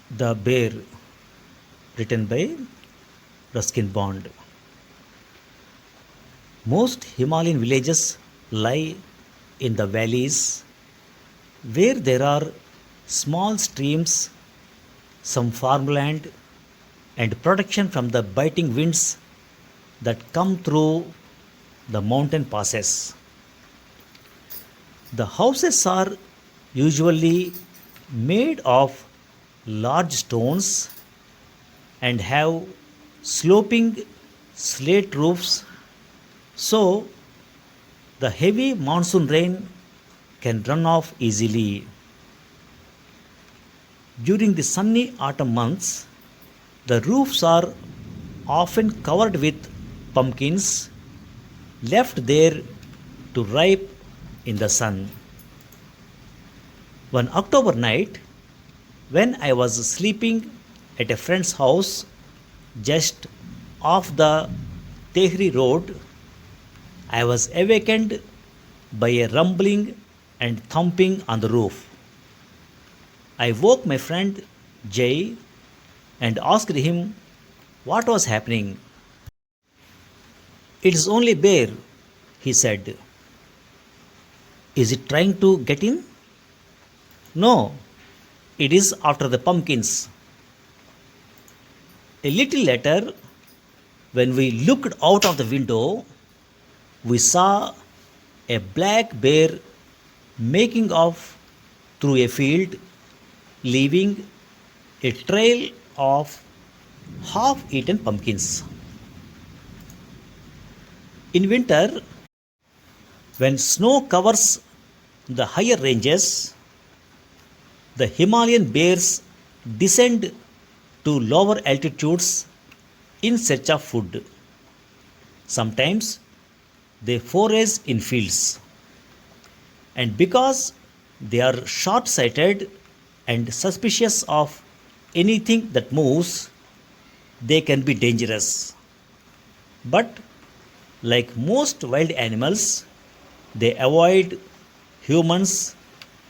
The Bear, written by Ruskin Bond. Most Himalayan villages lie in the valleys where there are small streams, some farmland, and protection from the biting winds that come through the mountain passes. The houses are usually made of large stones and have sloping slate roofs, so the heavy monsoon rain can run off easily. During the sunny autumn months, the roofs are often covered with pumpkins left there to ripe in the sun. One October night, when I was sleeping at a friend's house just off the Tehri road, I was awakened by a rumbling and thumping on the roof. I woke my friend Jay and asked him what was happening. "It is only a bear," he said. "Is it trying to get in?" "No, it is after the pumpkins." A little later, when we looked out of the window, we saw a black bear making off through a field, leaving a trail of half eaten pumpkins. In winter, when snow covers the higher ranges, the Himalayan bears descend to lower altitudes in search of food. Sometimes they forage in fields, and because they are short sighted and suspicious of anything that moves, they can be dangerous. But, like most wild animals, they avoid humans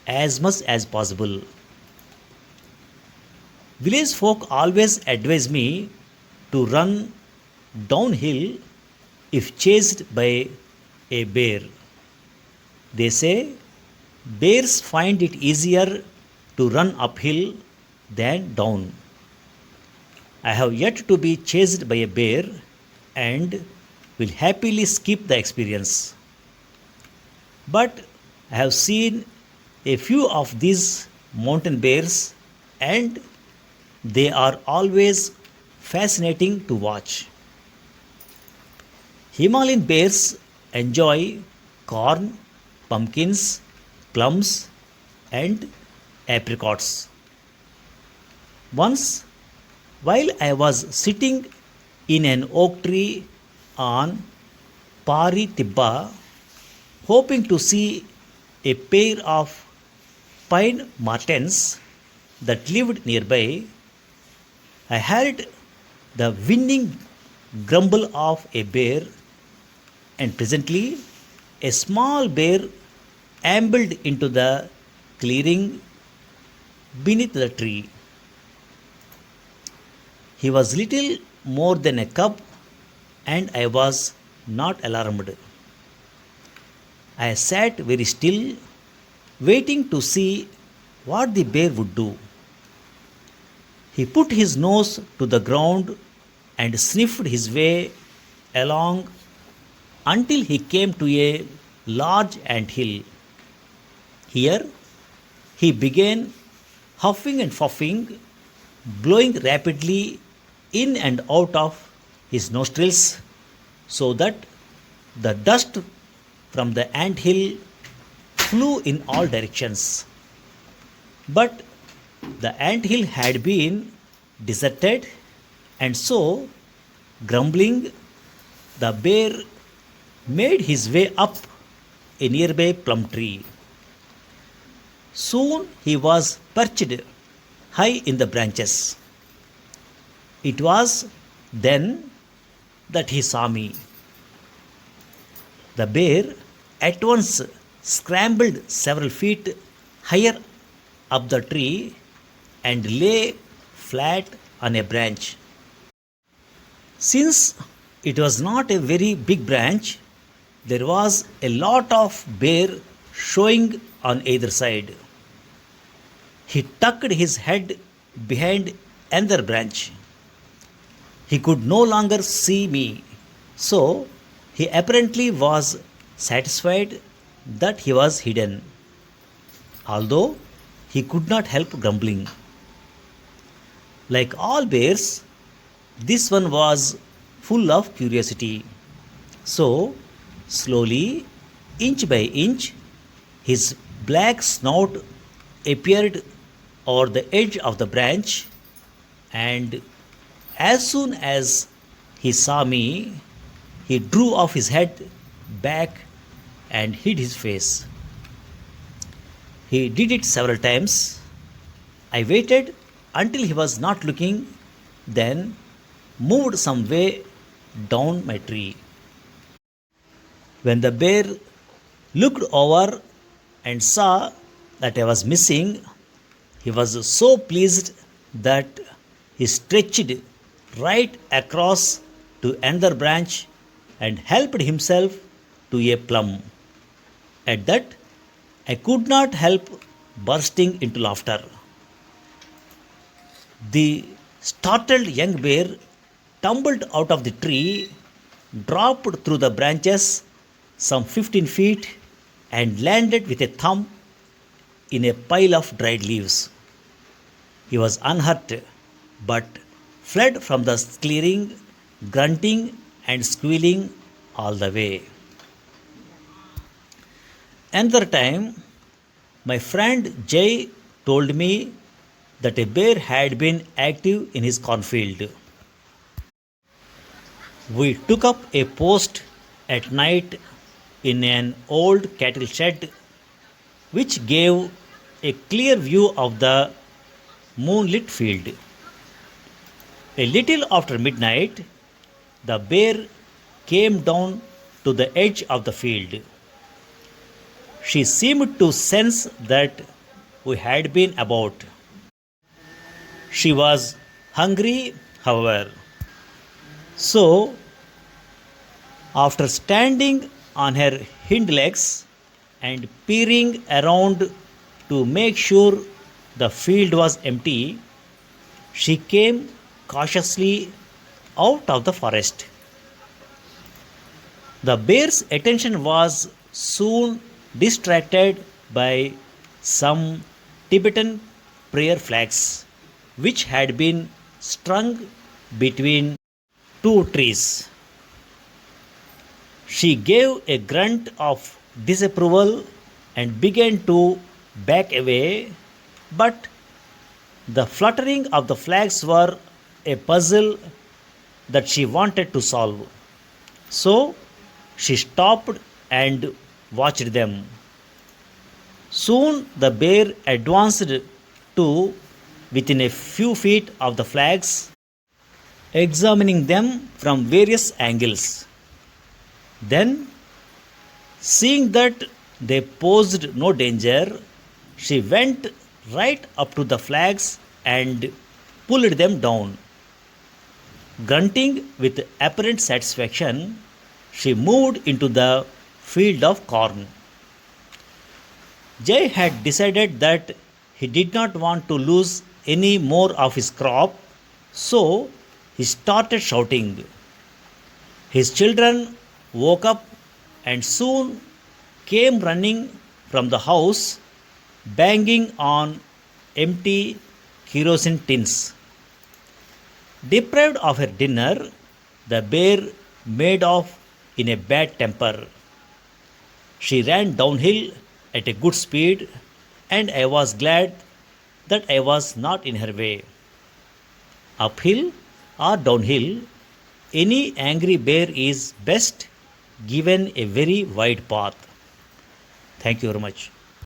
as much as possible. Village folk always advise me to run downhill if chased by a bear. They say bears find it easier to run uphill than down. I have yet to be chased by a bear and will happily skip the experience. But I have seen a few of these mountain bears and they are always fascinating to watch. Himalayan bears enjoy corn, pumpkins, plums, and apricots. Once, while I was sitting in an oak tree on Pari Tibba, hoping to see a pair of pine martens that lived nearby, I heard the winning grumble of a bear, and presently a small bear ambled into the clearing beneath the tree. He was little more than a cub, and I was not alarmed. I sat very still, waiting to see what the bear would do. He put his nose to the ground and sniffed his way along until he came to a large ant hill. Here he began huffing and puffing, blowing rapidly in and out of his nostrils so that the dust from the ant hill flew in all directions. But the ant hill had been deserted, and so, grumbling, the bear made his way up a nearby plum tree. Soon he was perched high in the branches. It was then that he saw me. The bear at once scrambled several feet higher up the tree and lay flat on a branch. Since it was not a very big branch, there was a lot of bear showing on either side. He tucked his head behind another branch. He could no longer see me, so he apparently was satisfied that he was hidden, although he could not help grumbling. Like all bears, this one was full of curiosity. So, slowly, inch by inch, his black snout appeared over the edge of the branch, and as soon as he saw me, he drew off his head back and hid his face. He did it several times. I waited until he was not looking, then moved some way down my tree. When the bear looked over and saw that I was missing, he was so pleased that he stretched right across to another branch and helped himself to a plum. At that, I could not help bursting into laughter. The startled young bear tumbled out of the tree, dropped through the branches some 15 feet, and landed with a thump in a pile of dried leaves. He was unhurt, but fled from the clearing, grunting and squealing all the way. Another time, my friend Jay told me that a bear had been active in his cornfield. We took up a post at night in an old cattle shed, which gave a clear view of the moonlit field. A little after midnight, the bear came down to the edge of the field. She seemed to sense that we had been about. She was hungry, however. So, after standing on her hind legs and peering around to make sure the field was empty, she came cautiously out of the forest. The bear's attention was soon distracted by some Tibetan prayer flags which had been strung between two trees. She gave a grunt of disapproval and began to back away, but the fluttering of the flags were a puzzle that she wanted to solve. So she stopped and watched them. Soon the bear advanced to within a few feet of the flags, examining them from various angles. Then, seeing that they posed no danger, she went right up to the flags and pulled them down. Grunting with apparent satisfaction, she moved into the field of corn. Jay had decided that he did not want to lose any more of his crop, so he started shouting. His children woke up and soon came running from the house, banging on empty kerosene tins. Deprived of her dinner, the bear made off in a bad temper. She ran downhill at a good speed, and I was glad that I was not in her way. Uphill or downhill, any angry bear is best given a very wide path. Thank you very much.